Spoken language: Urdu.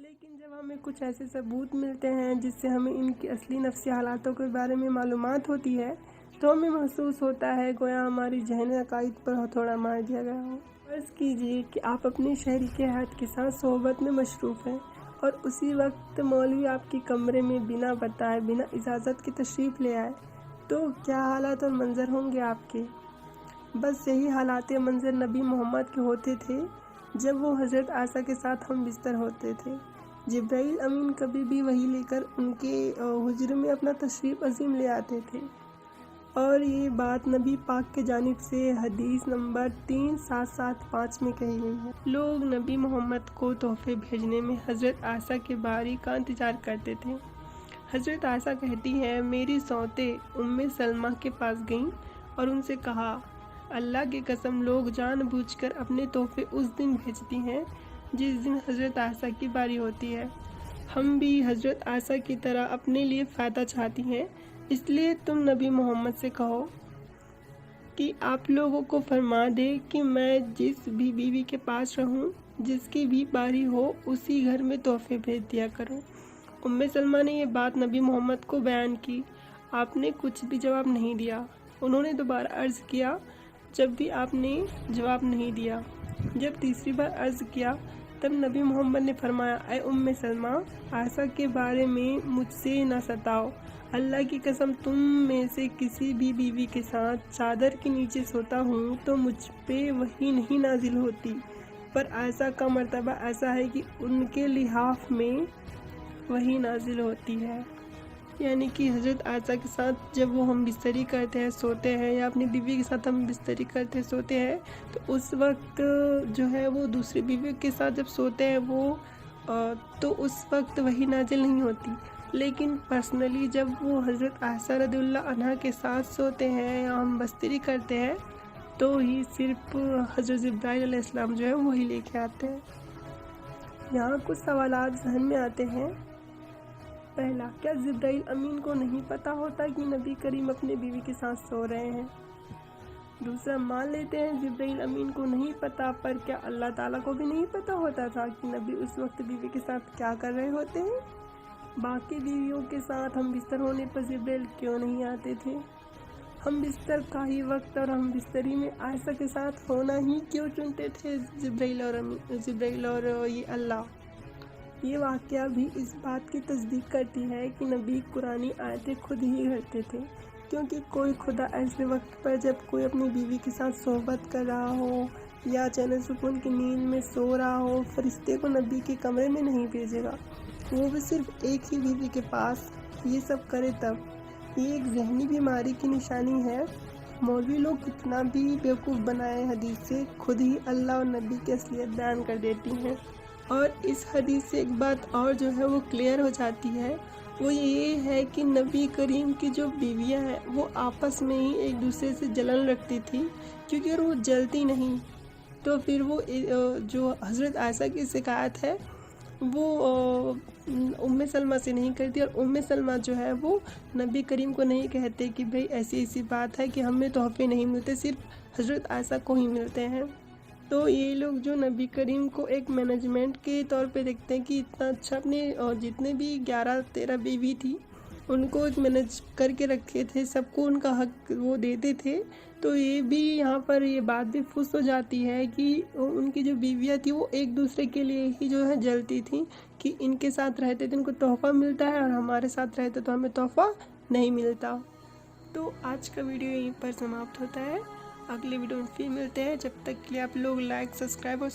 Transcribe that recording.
لیکن جب ہمیں کچھ ایسے ثبوت ملتے ہیں جس سے ہمیں ان کی اصلی نفسی حالاتوں کے بارے میں معلومات ہوتی ہے تو ہمیں محسوس ہوتا ہے گویا ہماری ذہنی عقائد پر ہتھوڑا مار دیا گیا ہو۔ فرض کیجیے کہ آپ اپنے شریک حیات کے ساتھ صحبت میں مصروف ہیں اور اسی وقت مولوی آپ کے کمرے میں بنا بتائے بنا اجازت کے تشریف لے آئے، تو کیا حالات اور منظر ہوں گے آپ کے؟ بس یہی حالات منظر نبی محمد کے ہوتے تھے جب وہ حضرت عائشہ کے ساتھ ہم بستر ہوتے تھے۔ جبرائیل امین کبھی بھی وحی لے کر ان کے حجرے میں اپنا تشریف عظیم لے آتے تھے، اور یہ بات نبی پاک کے جانب سے حدیث نمبر 3775 میں کہی گئی ہے۔ لوگ نبی محمد کو تحفے بھیجنے میں حضرت عائشہ کے باری کا انتظار کرتے تھے۔ حضرت عائشہ کہتی ہیں، میری سوتیں ام سلمہ کے پاس گئیں اور ان سے کہا، اللہ کی قسم لوگ جان بوجھ کر اپنے تحفے اس دن بھیجتی ہیں جس دن حضرت عائشہ کی باری ہوتی ہے۔ ہم بھی حضرت عائشہ کی طرح اپنے لیے فائدہ چاہتی ہیں، اس لیے تم نبی محمد سے کہو کہ آپ لوگوں کو فرما دے کہ میں جس بھی بیوی کے پاس رہوں، جس کی بھی باری ہو اسی گھر میں تحفے بھیج دیا کروں۔ ام سلمہ نے یہ بات نبی محمد کو بیان کی۔ آپ نے کچھ بھی جواب نہیں دیا۔ انہوں نے دوبارہ عرض کیا، جب بھی آپ نے جواب نہیں دیا۔ جب تیسری بار عرض کیا تب نبی محمد نے فرمایا، اے ام سلمہ، عائشہ کے بارے میں مجھ سے نہ ستاؤ۔ اللہ کی قسم تم میں سے کسی بھی بیوی کے ساتھ چادر کے نیچے سوتا ہوں تو مجھ پہ وحی نہیں نازل ہوتی، پر عائشہ کا مرتبہ ایسا ہے کہ ان کے لحاف میں وحی نازل ہوتی ہے۔ یعنی کہ حضرت عائشہ کے ساتھ جب وہ ہم بستری کرتے ہیں سوتے ہیں، یا اپنی بیوی کے ساتھ ہم بستری کرتے سوتے ہیں، تو اس وقت جو ہے وہ دوسری بیوی کے ساتھ جب سوتے ہیں تو اس وقت وحی نازل نہیں ہوتی، لیکن پرسنلی جب وہ حضرت عائشہ رضی اللہ عنہا کے ساتھ سوتے ہیں یا ہم بستری کرتے ہیں تو ہی صرف حضرت جبرائیل علیہ السلام جو ہے وہی لے کے آتے ہیں۔ یہاں کچھ سوالات ذہن میں آتے ہیں۔ پہلا، کیا جبرائیل امین کو نہیں پتا ہوتا کہ نبی کریم اپنے بیوی کے ساتھ سو رہے ہیں؟ دوسرا، مان لیتے ہیں جبرائیل امین کو نہیں پتا، پر کیا اللہ تعالیٰ کو بھی نہیں پتا ہوتا تھا کہ نبی اس وقت بیوی کے ساتھ کیا کر رہے ہوتے ہیں؟ باقی بیویوں کے ساتھ ہم بستر ہونے پر جبرائیل کیوں نہیں آتے تھے؟ ہم بستر کا ہی وقت اور ہم بستری میں عائشہ کے ساتھ ہونا ہی کیوں چنتے تھے جبرائیل اور یہ اللہ؟ یہ واقعہ بھی اس بات کی تصدیق کرتی ہے کہ نبی قرآنی آیتیں خود ہی گھڑتے تھے، کیونکہ کوئی خدا ایسے وقت پر جب کوئی اپنی بیوی کے ساتھ صحبت کر رہا ہو یا چین سکون کی نیند میں سو رہا ہو، فرشتے کو نبی کے کمرے میں نہیں بھیجے گا، وہ بھی صرف ایک ہی بیوی کے پاس۔ یہ سب کرے تب یہ ایک ذہنی بیماری کی نشانی ہے۔ مولوی لوگ کتنا بھی بیوقوف بنائے، حدیث سے خود ہی اللہ اور نبی کی اصلیت بیان کر دیتی ہیں، اور اس حدیث سے ایک بات اور جو ہے وہ کلیئر ہو جاتی ہے، وہ یہ ہے کہ نبی کریم کی جو بیویاں ہیں وہ آپس میں ہی ایک دوسرے سے جلن رکھتی تھی، کیونکہ اگر وہ جلتی نہیں تو پھر وہ جو حضرت عائشہ کی شکایت ہے وہ ام سلمہ سے نہیں کرتی، اور ام سلمہ جو ہے وہ نبی کریم کو نہیں کہتے کہ بھئی ایسی ایسی بات ہے کہ ہمیں تحفے نہیں ملتے، صرف حضرت عائشہ کو ہی ملتے ہیں۔ تو یہ لوگ جو نبی کریم کو ایک مینجمنٹ کے طور پہ دیکھتے ہیں کہ اتنا اچھا اپنے جتنے بھی 11-13 بیوی تھی ان کو ایک مینج کر کے رکھے تھے، سب کو ان کا حق وہ دیتے تھے، تو یہ بھی یہاں پر یہ بات بھی فس ہو جاتی ہے کہ ان کی جو بیویاں تھیں وہ ایک دوسرے کے لیے ہی جو ہے جلتی تھیں کہ ان کے ساتھ رہتے تو ان کو تحفہ ملتا ہے اور ہمارے ساتھ رہتے تو ہمیں تحفہ نہیں ملتا۔ تو آج کا ویڈیو یہیں پر سماپت ہوتا ہے، اگلے ویڈیو میں پھر ملتے ہیں، جب تک کے لیے آپ لوگ لائک، سبسکرائب اور